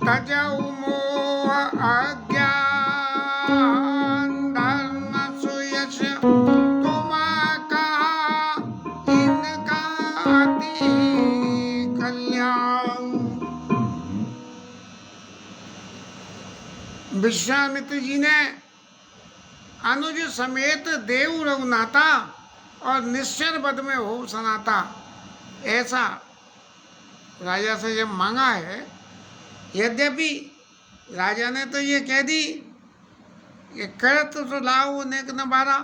तजऊ मोह अज्ञान धर्म सुयश तुम कहा इनका अति कल्याण। विश्वामित्र जी ने अनुज समेत देव रघुनाथा और निश्चर वध में हो सनाता, ऐसा राजा से जब मांगा है। यद्यपि राजा ने तो ये कह दी कि करत तो लाओ नेक न बारा,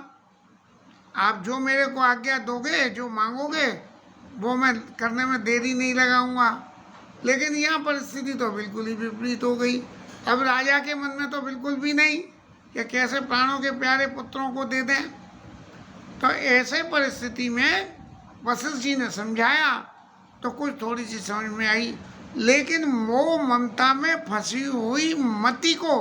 आप जो मेरे को आज्ञा दोगे, जो मांगोगे वो मैं करने में देरी नहीं लगाऊंगा। लेकिन यहाँ परिस्थिति तो बिल्कुल ही विपरीत हो गई। अब राजा के मन में तो बिल्कुल भी नहीं कि कैसे प्राणों के प्यारे पुत्रों को दे दें। तो ऐसे परिस्थिति में वशिष्ठ जी ने समझाया तो कुछ थोड़ी सी समझ में आई। लेकिन मोह ममता में फंसी हुई मति को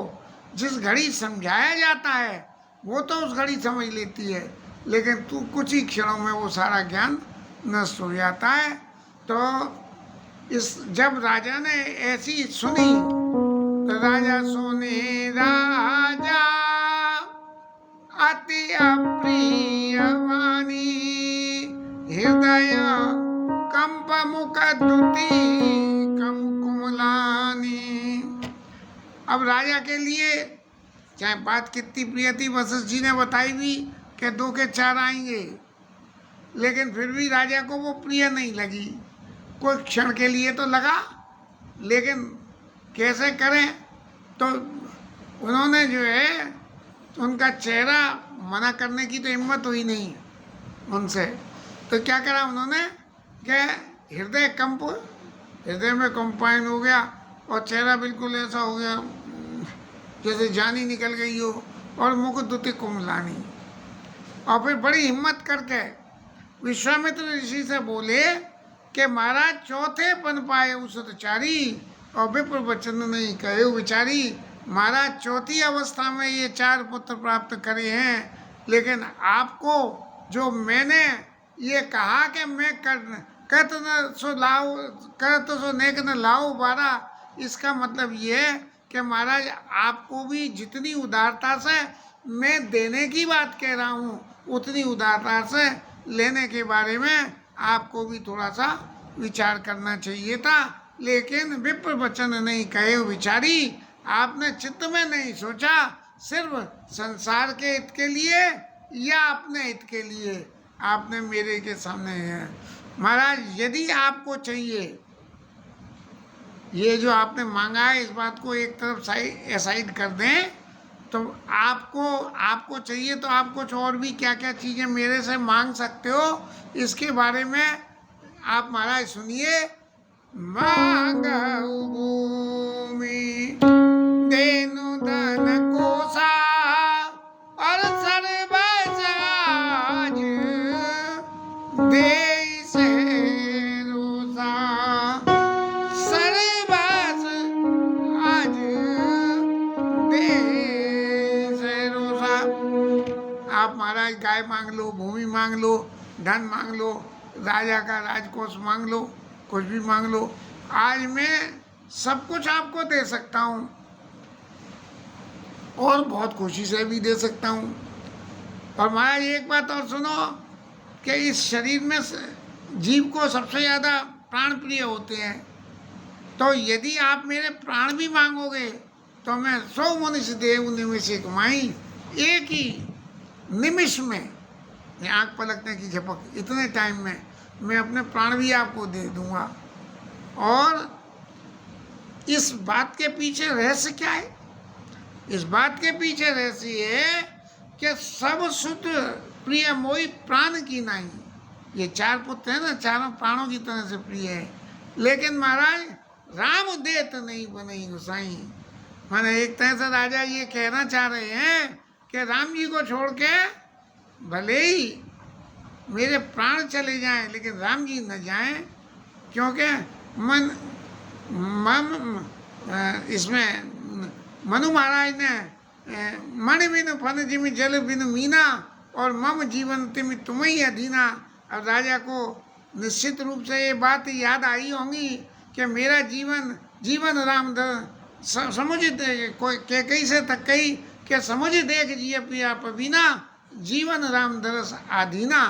जिस घड़ी समझाया जाता है वो तो उस घड़ी समझ लेती है, लेकिन तू कुछ ही क्षणों में वो सारा ज्ञान नष्ट हो जाता है। तो इस जब राजा ने ऐसी सुनी तो राजा सुने राजा अति अप्रिय वाणी, हृदय कंप मुख दुति कम कुमलानी। अब राजा के लिए चाहे बात कितनी प्रिय थी, वशिष्ठ जी ने बताई भी कि 2 के 4 आएंगे, लेकिन फिर भी राजा को वो प्रिय नहीं लगी। कोई क्षण के लिए तो लगा, लेकिन कैसे करें। तो उन्होंने जो है उनका चेहरा मना करने की तो हिम्मत हुई नहीं उनसे। तो क्या करा उन्होंने कि हृदय में कंपाइन हो गया और चेहरा बिल्कुल ऐसा हो गया जैसे जान ही निकल गई हो, और मुख दुति कुमलानी। और फिर बड़ी हिम्मत करके विश्वामित्र ऋषि से बोले कि महाराज चौथे पन पाए उसचारी, और विप्र वचन नहीं कहे विचारी। महाराज चौथी अवस्था में ये 4 पुत्र प्राप्त करे हैं, लेकिन आपको जो मैंने ये कहा कि मैं करत सो नेक न लाओ बारा, इसका मतलब ये है कि महाराज आपको भी जितनी उदारता से मैं देने की बात कह रहा हूँ, उतनी उदारता से लेने के बारे में आपको भी थोड़ा सा विचार करना चाहिए था। लेकिन विप्र वचन नहीं कहे विचारी, आपने चित्त में नहीं सोचा सिर्फ संसार के हित के लिए या अपने हित के लिए, आपने मेरे के सामने है। महाराज यदि आपको चाहिए, ये जो आपने मांगा है इस बात को एक तरफ साइड कर दें, तो आपको चाहिए तो आप कुछ और भी क्या क्या चीज़ें मेरे से मांग सकते हो, इसके बारे में आप महाराज सुनिए। मांगऊ भूमि देनु धन कोसा और सर्वज आज देई से रोसा, सर्वज आज देई से रोसा। आप महाराज गाय मांग लो, भूमि मांग लो, धन मांग लो, राजा का राजकोष मांग लो, कुछ भी मांग लो, आज मैं सब कुछ आपको दे सकता हूँ और बहुत खुशी से भी दे सकता हूँ। और महाराज एक बात और सुनो कि इस शरीर में जीव को सबसे ज़्यादा प्राण प्रिय होते हैं, तो यदि आप मेरे प्राण भी मांगोगे तो मैं 100 मनुष्य देव निमिष कमाई, एक ही निमिष में, आँख पलकने की झपक, इतने टाइम में मैं अपने प्राण भी आपको दे दूंगा। और इस बात के पीछे रहस्य क्या है? इस बात के पीछे रहस्य है कि सब सुत प्रिय मोई प्राण की नहीं। ये 4 पुत्र हैं ना, चारों प्राणों की तरह से प्रिय है, लेकिन महाराज राम देत नहीं बने गुसाई। माने एक तरह से राजा ये कहना चाह रहे हैं कि राम जी को छोड़ के भले ही मेरे प्राण चले जाएं, लेकिन राम जी न जाएं, क्योंकि इसमें मनु महाराज ने मणि बिनु फन जिमि जल बिनु मीना और मम जीवन तिमि तुम ही अधीना। अब राजा को निश्चित रूप से ये बात याद आई होंगी कि मेरा जीवन समुझ कोई के कई से तक कई के समुझ देख जिय पिया पबीना, जीवन राम दरस आधीना।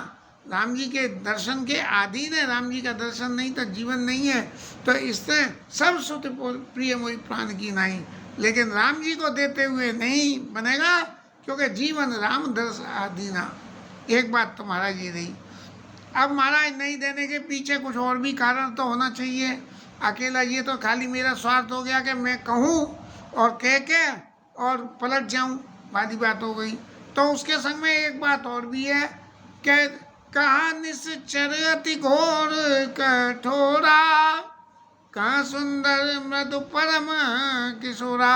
राम जी के दर्शन के अधीन है, राम जी का दर्शन नहीं तो जीवन नहीं है। तो इससे सब सुत प्रिय मोहि प्राण की नहीं, लेकिन राम जी को देते हुए नहीं बनेगा, क्योंकि जीवन राम दरस आधीना। एक बात तो महाराज ये रही। अब महाराज नहीं देने के पीछे कुछ और भी कारण तो होना चाहिए। अकेला ये तो खाली मेरा स्वार्थ हो गया कि मैं कहूँ और कह के और पलट जाऊँ, बादी बात हो गई। तो उसके संग में एक बात और भी है कि कहा निश्चर अति घोर कठोरा, कहाँ सुंदर मृदु परम किशोरा।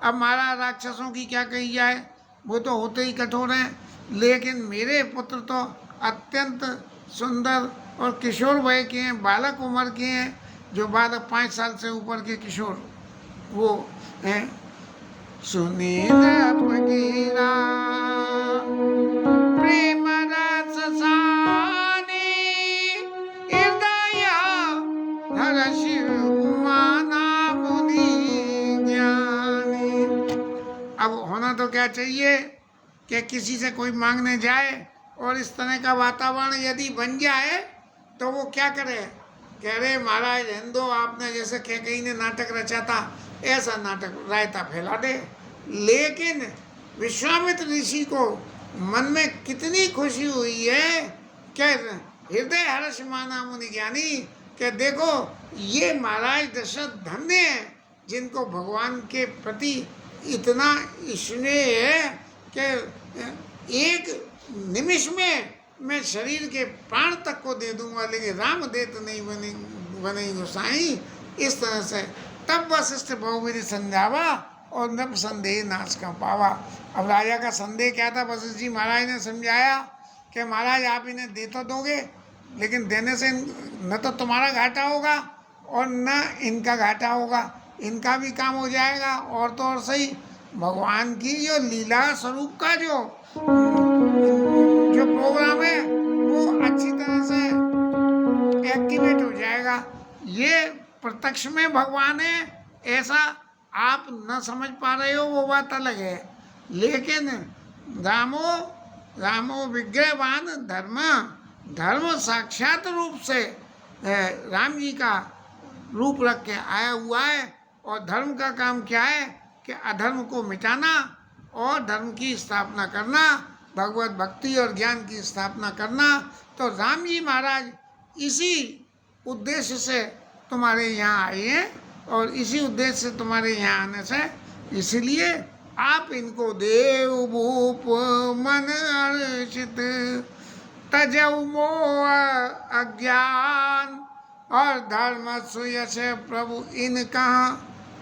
अब महाराज राक्षसों की क्या कही जाए, वो तो होते ही कठोर हैं, लेकिन मेरे पुत्र तो अत्यंत सुंदर और किशोर वय के हैं, बालक उम्र के हैं। जो बालक 5 साल से ऊपर के किशोर वो हैं। सुनील फकीरा प्रेम रस सानी, हृदय हर्ष माना मुनि ज्ञानी। अब होना तो क्या चाहिए कि किसी से कोई मांगने जाए और इस तरह का वातावरण यदि बन जाए तो वो क्या करे, कह रहे महाराज हिंदो आपने जैसे कैकेयी ने नाटक रचा था ऐसा नाटक रायता फैला दे। लेकिन विश्वामित्र ऋषि को मन में कितनी खुशी हुई है कि हृदय हर्ष माना मुनि ज्ञानी, कि देखो ये महाराज दशरथ धन्य है जिनको भगवान के प्रति इतना स्नेह है कि एक निमिष में मैं शरीर के प्राण तक को दे दूंगा, लेकिन राम दे तो नहीं बने गोसाई। इस तरह से तब वशिष्ठ बहुविधि समझावा और नभ संदेह नाश का पावा। अब राजा का संदेह क्या था, वशिष्ठ जी महाराज ने समझाया कि महाराज आप इन्हें दे तो दोगे, लेकिन देने से न तो तुम्हारा घाटा होगा और न इनका घाटा होगा, इनका भी काम हो जाएगा। और तो और सही भगवान की जो लीला स्वरूप का जो प्रोग्राम है वो अच्छी तरह से एक्टिवेट हो जाएगा। ये प्रत्यक्ष में भगवान है ऐसा आप न समझ पा रहे हो, वो बात अलग है। लेकिन रामो विग्रहवान धर्म साक्षात रूप से राम जी का रूप रख के आया हुआ है। और धर्म का काम क्या है कि अधर्म को मिटाना और धर्म की स्थापना करना, भगवत भक्ति और ज्ञान की स्थापना करना। तो राम जी महाराज इसी उद्देश्य से तुम्हारे यहाँ आए हैं और इसी उद्देश्य से तुम्हारे यहाँ आने से इसलिए आप इनको देव भूप मन अर्चित तजऊ मोह अज्ञान और धर्म सुयश प्रभु इनका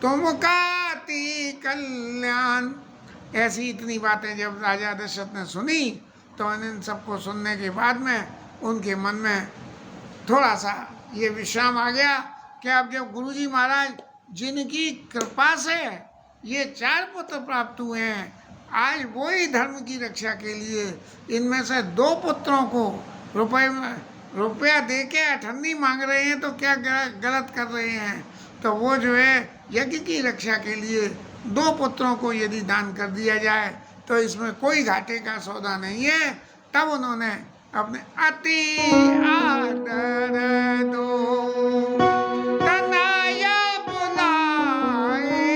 तुम काती कल्याण। ऐसी इतनी बातें जब राजा दशरथ ने सुनी तो इन सबको सुनने के बाद में उनके मन में थोड़ा सा ये विश्राम आ गया कि अब जब गुरुजी महाराज जिनकी कृपा से ये 4 पुत्र प्राप्त हुए हैं, आज वो ही धर्म की रक्षा के लिए इनमें से 2 पुत्रों को रुपया दे के अठन्नी मांग रहे हैं, तो क्या गलत कर रहे हैं। तो वो जो है यज्ञ की रक्षा के लिए 2 पुत्रों को यदि दान कर दिया जाए तो इसमें कोई घाटे का सौदा नहीं है। तब उन्होंने अपने अति आदर दो तनया बुलाए,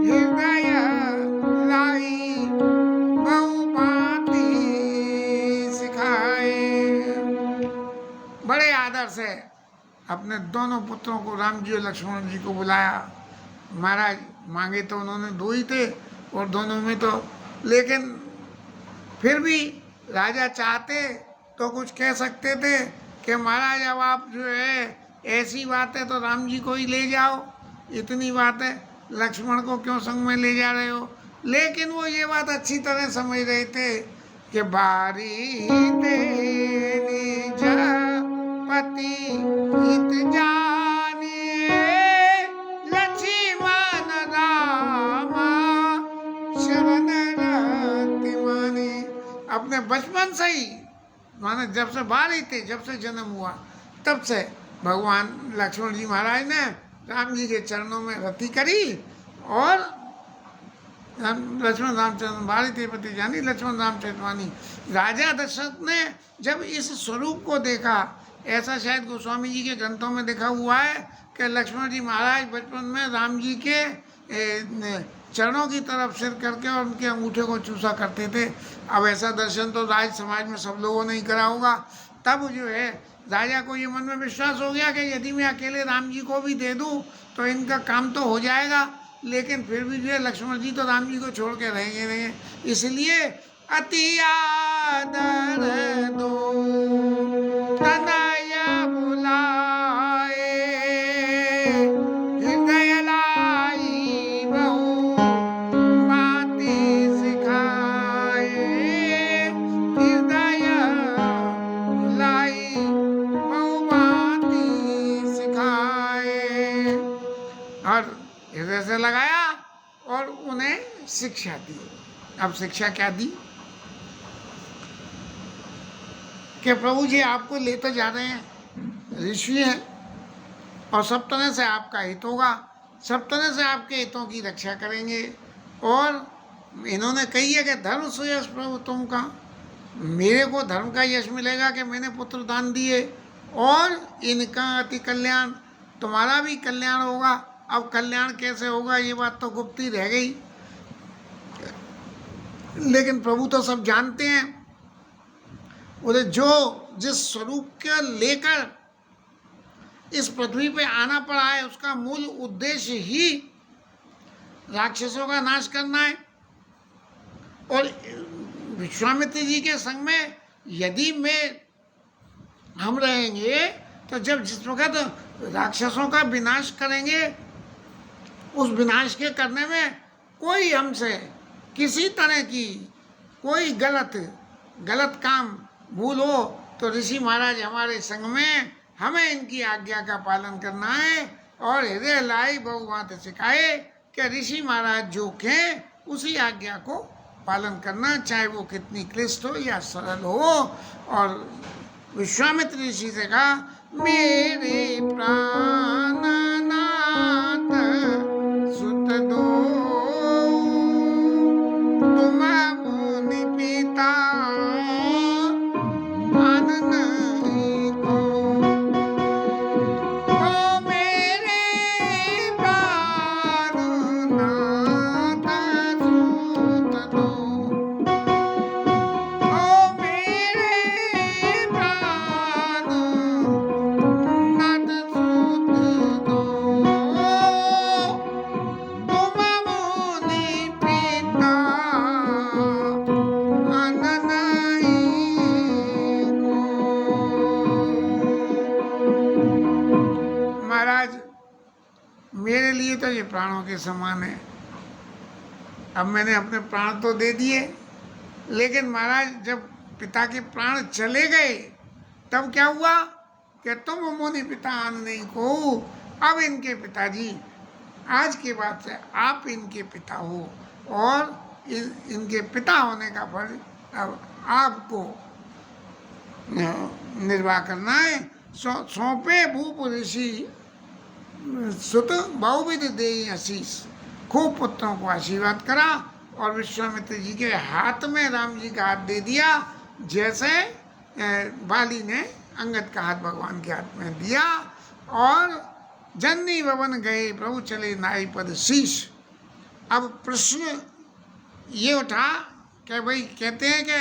हृदय लाई बहुभांति सिखाए। बड़े आदर से अपने दोनों पुत्रों को राम जी और लक्ष्मण जी को बुलाया। महाराज मांगे तो उन्होंने 2 ही थे और दोनों में तो, लेकिन फिर भी राजा चाहते तो कुछ कह सकते थे कि महाराज अब आप जो है ऐसी बात है तो राम जी को ही ले जाओ, इतनी बात है लक्ष्मण को क्यों संग में ले जा रहे हो। लेकिन वो ये बात अच्छी तरह समझ रहे थे कि बारी देनी पति हित जानिए, लक्ष्मण रामा शरण रति मानी। अपने बचपन से ही माने जब से बारी थे, जब से जन्म हुआ तब से भगवान लक्ष्मण जी महाराज ने राम जी के चरणों में रति करी और लक्ष्मण रामचंद्र बारी तेपति जानी लक्ष्मण राम चेतवानी। राजा दशरथ ने जब इस स्वरूप को देखा, ऐसा शायद गोस्वामी जी के ग्रंथों में देखा हुआ है कि लक्ष्मण जी महाराज बचपन में राम जी के चरणों की तरफ सिर करके और उनके अंगूठे को चूसा करते थे। अब ऐसा दर्शन तो राज समाज में सब लोगों ने ही करा होगा। तब जो है राजा को ये मन में विश्वास हो गया कि यदि मैं अकेले राम जी को भी दे दूं तो इनका काम तो हो जाएगा, लेकिन फिर भी जो है लक्ष्मण जी तो राम जी को छोड़ के रहेंगे नहीं, इसलिए अति आदर दो तनय बुलाए, हृदय लाई बहु बाती सिखाए, हृदय लाई बहु बाती सिखाए। और हृदय से लगाया और उन्हें शिक्षा दी। अब शिक्षा क्या दी कि प्रभु जी आपको लेते जा रहे हैं, ऋषि हैं और सब तरह से आपका हित होगा, सब तरह से आपके हितों की रक्षा करेंगे। और इन्होंने कही है कि धर्म सुयश प्रभु तुम का, मेरे को धर्म का यश मिलेगा कि मैंने पुत्र दान दिए, और इनका अति कल्याण, तुम्हारा भी कल्याण होगा। अब कल्याण कैसे होगा ये बात तो गुप्त ही रह गई, लेकिन प्रभु तो सब जानते हैं। बोले जो जिस स्वरूप के लेकर इस पृथ्वी पे आना पड़ा है उसका मूल उद्देश्य ही राक्षसों का नाश करना है। और विश्वामित्र जी के संग में यदि हम रहेंगे तो जब जिस वक्त राक्षसों का विनाश करेंगे, उस विनाश के करने में कोई हमसे किसी तरह की कोई गलत काम भूल हो तो ऋषि महाराज हमारे संग में, हमें इनकी आज्ञा का पालन करना है। और हृदय लाई बहुबात सिखाए कि ऋषि महाराज जो कहें उसी आज्ञा को पालन करना, चाहे वो कितनी क्लिष्ट हो या सरल हो। और विश्वामित्र ऋषि से कहा, मेरे प्राणनाथ सुत दो तुम मुनि पिता आन नहीं को, ओ मेरे प्राणनाथ सुत दो, ओ मेरे प्राणनाथ सुत दो, तुम मुनि पिता आन नहीं को। महाराज मेरे लिए तो ये प्राणों के समान है। अब मैंने अपने प्राण तो दे दिए, लेकिन महाराज जब पिता के प्राण चले गए तब क्या हुआ कि तुम मुनि पिता आन नहीं को, अब इनके पिताजी, आज के बाद से आप इनके पिता हो और इनके पिता होने का फल अब आपको निर्वाह करना है। सौंपे भूप ऋषि सुत बहुविध दे आशीष, खूब पुत्रों को आशीर्वाद करा और विश्वामित्र जी के हाथ में राम जी का हाथ दे दिया, जैसे बाली ने अंगद का हाथ भगवान के हाथ में दिया। और जननी भवन गए प्रभु चले नाई पद शीश। अब प्रश्न ये उठा कि भाई कहते हैं कि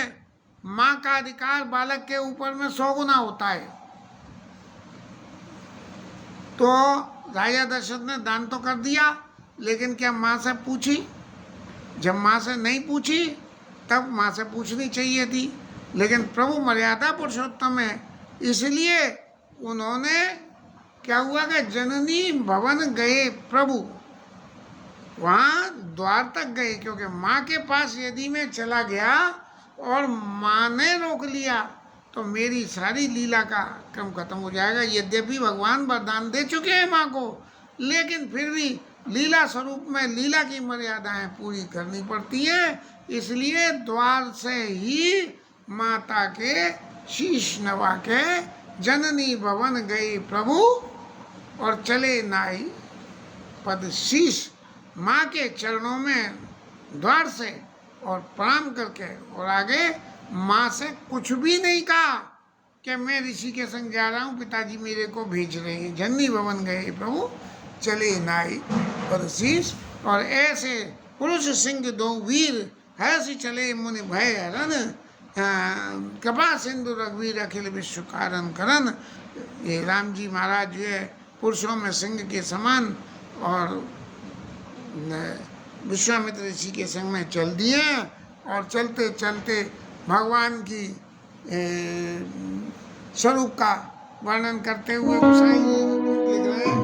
माँ का अधिकार बालक के ऊपर में 100 गुना होता है, तो राजा दशरथ ने दान तो कर दिया, लेकिन क्या माँ से पूछी? जब माँ से नहीं पूछी तब माँ से पूछनी चाहिए थी, लेकिन प्रभु मर्यादा पुरुषोत्तम है, इसलिए उन्होंने क्या हुआ कि जननी भवन गए प्रभु, वहाँ द्वार तक गए, क्योंकि माँ के पास यदि मैं चला गया और माँ ने रोक लिया तो मेरी सारी लीला का क्रम खत्म हो जाएगा। यद्यपि भगवान वरदान दे चुके हैं माँ को, लेकिन फिर भी लीला स्वरूप में लीला की मर्यादाएं पूरी करनी पड़ती है, इसलिए द्वार से ही माता के शीश नवा के जननी भवन गए प्रभु और चले नाई पद शीश माँ के चरणों में द्वार से और प्रणाम करके और आगे माँ से कुछ भी नहीं कहा कि मैं ऋषि के संग जा रहा हूँ, पिताजी मेरे को भेज रहे हैं। जन्नी भवन गए प्रभु चले नाई पद शीश। और ऐसे पुरुष सिंह दो वीर हर्षि चले मुनि भय हरन, कृपा सिंधु रघुवीर अखिल विश्व कारण करन। ये राम जी महाराज जो है पुरुषों में सिंह के समान और विश्वामित्र ऋषि के संग में चल दिए। और चलते चलते भगवान की स्वरूप का वर्णन करते हुए गोसाई लिख रहे हैं,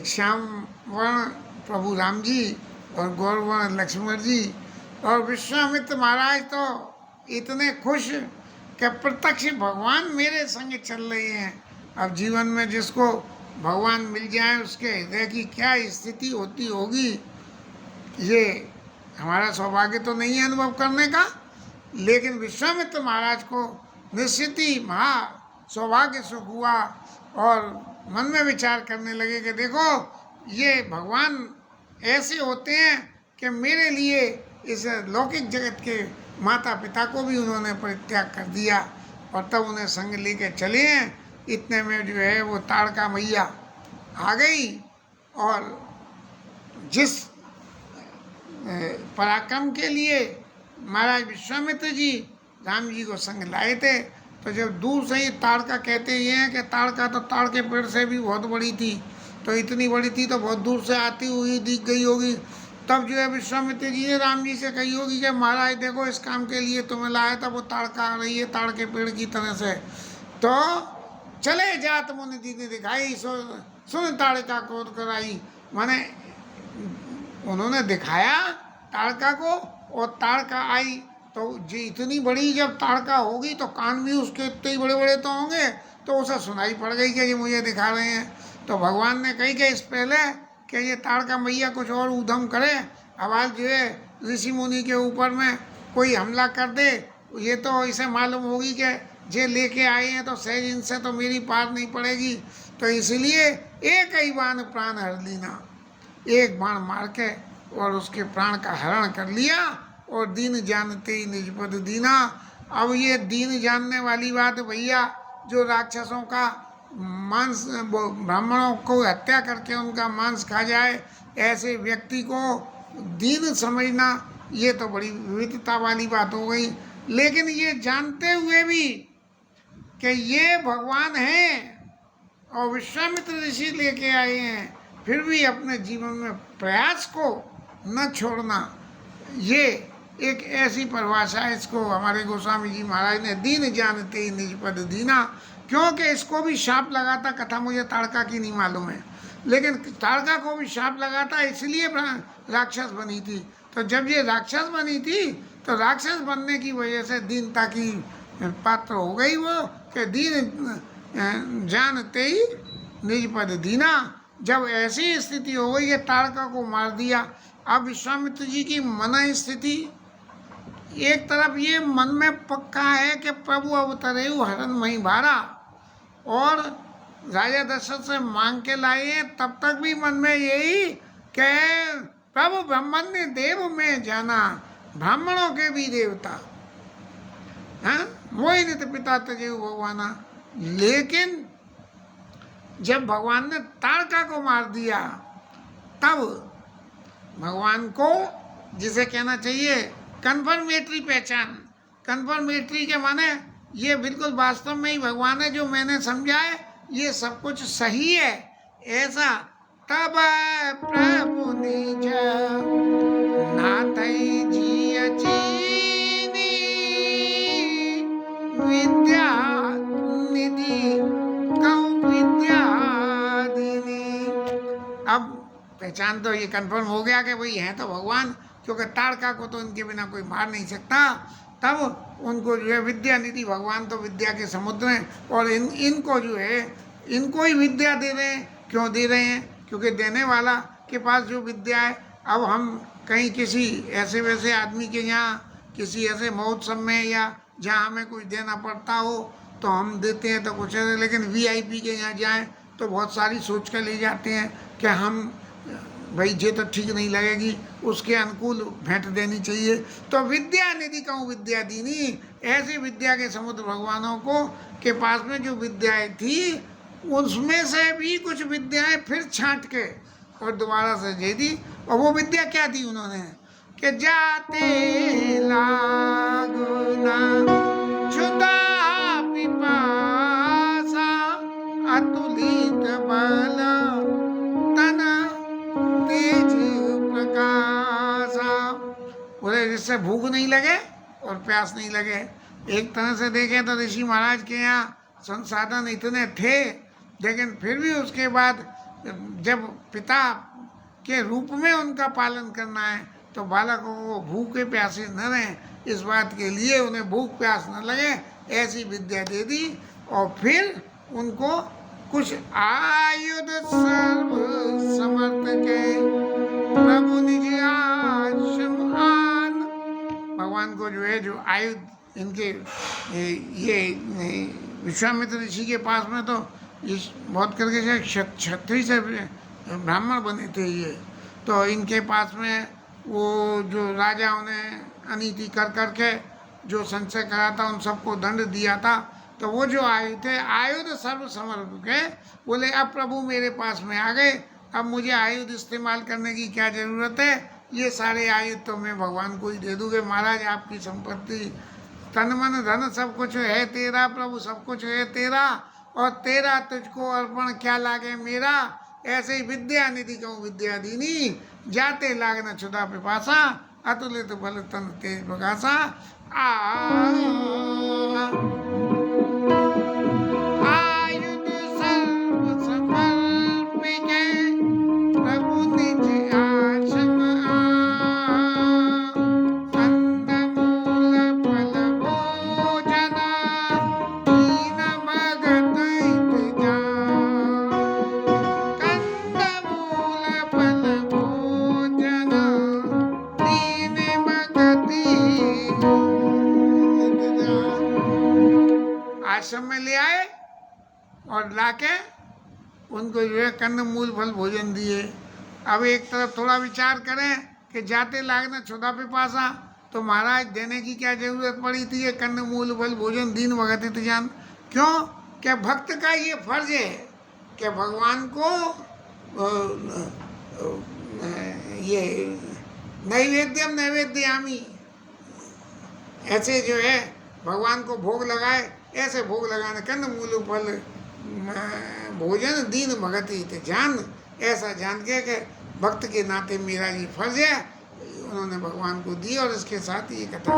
श्याम वर्ण प्रभु राम जी और गौर वर्ण लक्ष्मण जी और विश्वामित्र महाराज तो इतने खुश कि प्रत्यक्ष भगवान मेरे संग चल रहे हैं। अब जीवन में जिसको भगवान मिल जाए उसके हृदय की क्या स्थिति होती होगी, ये हमारा सौभाग्य तो नहीं है अनुभव करने का, लेकिन विश्वामित्र महाराज को निश्चित ही महा सौभाग्य सुख हुआ और मन में विचार करने लगे कि देखो ये भगवान ऐसे होते हैं कि मेरे लिए इस लौकिक जगत के माता पिता को भी उन्होंने परित्याग कर दिया और तब उन्हें संग लेके चले हैं। इतने में जो है वो ताड़का मैया आ गई और जिस पराक्रम के लिए महाराज विश्वामित्र जी राम जी को संग लाए थे, तो जब दूर से ही ताड़का कहते ये हैं कि ताड़का तो ताड़ के पेड़ से भी बहुत बड़ी थी, तो इतनी बड़ी थी तो बहुत दूर से आती हुई दिख गई होगी। तब जो है विश्वामित्र जी ने राम जी से कही होगी कि महाराज देखो इस काम के लिए तुम्हें लाया था, वो ताड़का आ रही है ताड़ के पेड़ की तरह से, तो चले जात मुनि दीदी दिखाई सुन ताड़का क्रोध कराई। माने उन्होंने दिखाया ताड़का को और ताड़का आई, तो जी इतनी बड़ी जब ताड़का होगी तो कान भी उसके इतने ही बड़े बड़े तो होंगे, तो उसे सुनाई पड़ गई कि ये मुझे दिखा रहे हैं। तो भगवान ने कही कि इस पहले कि ये ताड़का मैया कुछ और उधम करे, आवाज़ जो है ऋषि मुनि के ऊपर में कोई हमला कर दे, ये तो इसे मालूम होगी कि जे लेके आए हैं तो सहज इनसे तो मेरी पार नहीं पड़ेगी, तो इसलिए एक ही बाण प्राण हर लीना, एक बाण मार के और उसके प्राण का हरण कर लिया और दीन जानते ही निज पद दीना। अब ये दीन जानने वाली बात भैया, जो राक्षसों का मांस ब्राह्मणों को हत्या करके उनका मांस खा जाए, ऐसे व्यक्ति को दीन समझना ये तो बड़ी विविधता वाली बात हो गई। लेकिन ये जानते हुए भी कि ये भगवान हैं और विश्वामित्र ऋषि लेके आए हैं, फिर भी अपने जीवन में प्रयास को न छोड़ना, ये एक ऐसी परिभाषा है, इसको हमारे गोस्वामी जी महाराज ने दीन जानते ही निज पद दीना, क्योंकि इसको भी शाप लगा था। कथा मुझे ताड़का की नहीं मालूम है, लेकिन ताड़का को भी शाप लगा था, इसलिए राक्षस बनी थी। तो जब ये राक्षस बनी थी तो राक्षस बनने की वजह से दीनता की पात्र हो गई वो, कि दीन जानते ही निज पद दीना। जब ऐसी स्थिति हो गई है, ताड़का को मार दिया। अब विश्वामित्र जी की मन स्थिति, एक तरफ ये मन में पक्का है कि प्रभु अवतरे हरण मही भारा, और राजा दशरथ से मांग के लाए हैं, तब तक भी मन में यही कि प्रभु ब्रह्मण्य देव में जाना, ब्राह्मणों के भी देवता, हाँ वही नित पिता तजेऊ भगवाना। लेकिन जब भगवान ने ताड़का को मार दिया, तब भगवान को, जिसे कहना चाहिए कन्फर्मेटरी पहचान, कन्फर्मेटरी के माने ये बिल्कुल वास्तव में ही भगवान है, जो मैंने समझा है ये सब कुछ सही है, ऐसा। तब प्रभु निज नाथई जिय चीनी, विद्या निधि कहूँ विद्या दीनी। अब पहचान तो ये कंफर्म हो गया कि भाई हैं तो भगवान, क्योंकि ताड़का को तो इनके बिना कोई मार नहीं सकता। तब उनको जो है विद्या निधि, भगवान तो विद्या के समुद्र हैं, और इनको जो है इनको ही विद्या दे रहे हैं। क्यों दे रहे हैं? क्योंकि देने वाला के पास जो विद्या है, अब हम कहीं किसी ऐसे वैसे आदमी के यहाँ किसी ऐसे महोत्सव में या जहाँ हमें कुछ देना पड़ता हो तो हम देते हैं तो कुछ है, लेकिन वीआईपी के यहाँ जाएं तो बहुत सारी सोच कर ले जाते हैं कि हम भाई ये तो ठीक नहीं लगेगी, उसके अनुकूल भेंट देनी चाहिए। तो विद्या निधि कहूँ विद्या दीनी, ऐसी विद्या के समुद्र भगवानों को के पास में जो विद्याएं थी, उसमें से भी कुछ विद्याएं फिर छांट के और दोबारा से दे दी। और वो विद्या क्या दी उन्होंने, कि जाते लागना क्षुधा पिपासा, अतुलित बल तन तेज प्रकाशा। बोले जिससे भूख नहीं लगे और प्यास नहीं लगे। एक तरह से देखें तो ऋषि महाराज के यहाँ संसाधन इतने थे, लेकिन फिर भी उसके बाद जब पिता के रूप में उनका पालन करना है तो बालकों को भूखे प्यासे न रहें, इस बात के लिए उन्हें भूख प्यास न लगे, ऐसी विद्या दे दी। और फिर उनको कुछ आयुध सर्व समर्थ के प्रभु निज आश्रम आन। भगवान को जो है जो आयुध इनके ये विश्वामित्र ऋषि के पास में तो इस बहुत करके से क्षत्रिय से ब्राह्मण बने थे ये, तो इनके पास में वो जो राजाओं ने अनीति कर करके जो संशय करा था उन सबको दंड दिया था। तो वो जो आयु थे आयुध सर्व समर्थ के, बोले अब प्रभु मेरे पास में आ गए, अब मुझे आयुध इस्तेमाल करने की क्या ज़रूरत है, ये सारे आयुध तो मैं भगवान को ही दे दूँगे। महाराज आपकी संपत्ति तन मन धन सब कुछ है तेरा, प्रभु सब कुछ है तेरा, और तेरा तुझको अर्पण क्या लागे मेरा। ऐसे ही विद्या निधि कहूँ विद्या दीनी, जाते लागना क्षुधा पिपासा, अतुलित बल तन तेज प्रकाशा। आयुध सर्व समर्पिके प्रभु निज आश्रम कंदमूल फल भोजन दीन भगत हित जान। कंदमूल फल भोजन दीन भगत हित जान। आश्रम में ले आए और लाके उनको जो है कंदमूल फल भोजन दिए। अब एक तरफ थोड़ा विचार करें कि जाते लागना क्षुधा पिपासा, तो महाराज देने की क्या जरूरत पड़ी थी ये कंदमूल फल भोजन दीन भगत हित जान। क्यों? क्या भक्त का ये फर्ज है कि भगवान को ये नैवेद्यम नैवेद्यामी, ऐसे जो है भगवान को भोग लगाए, ऐसे भोग लगाने कंदमूल फल भोजन दीन भगत हित जान। ऐसा जान के कि भक्त के नाते मेरा ये फर्ज है, उन्होंने भगवान को दी। और इसके साथ ये कथा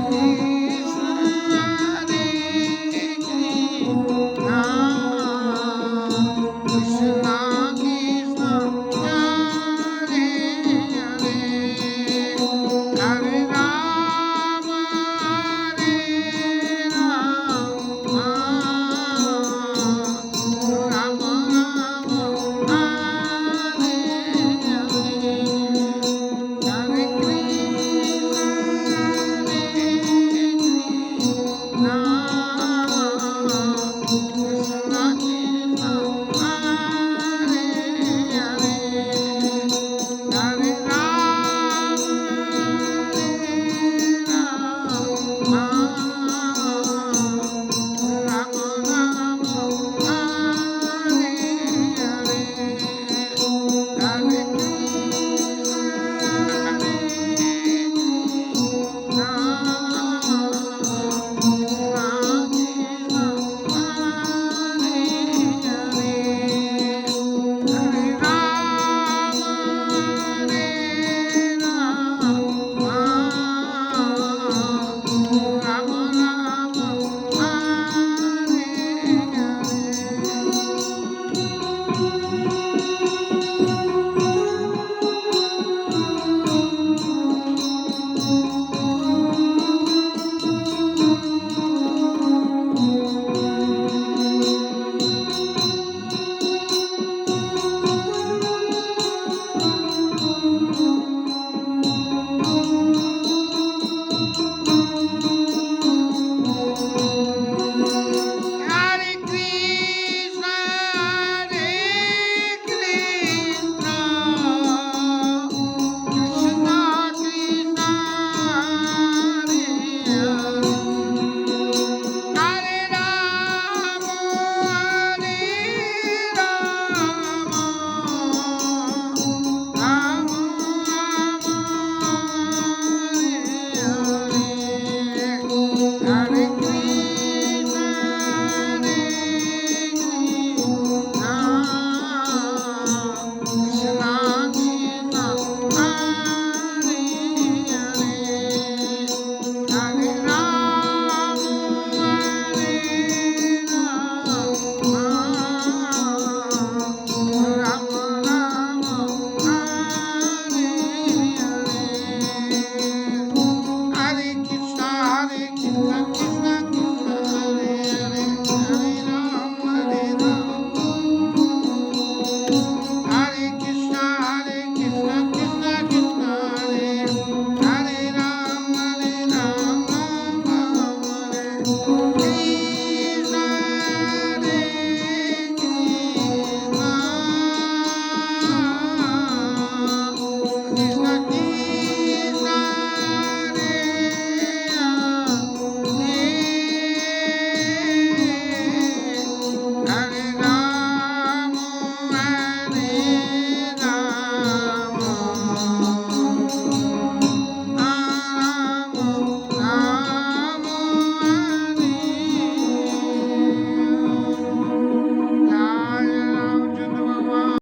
Krishna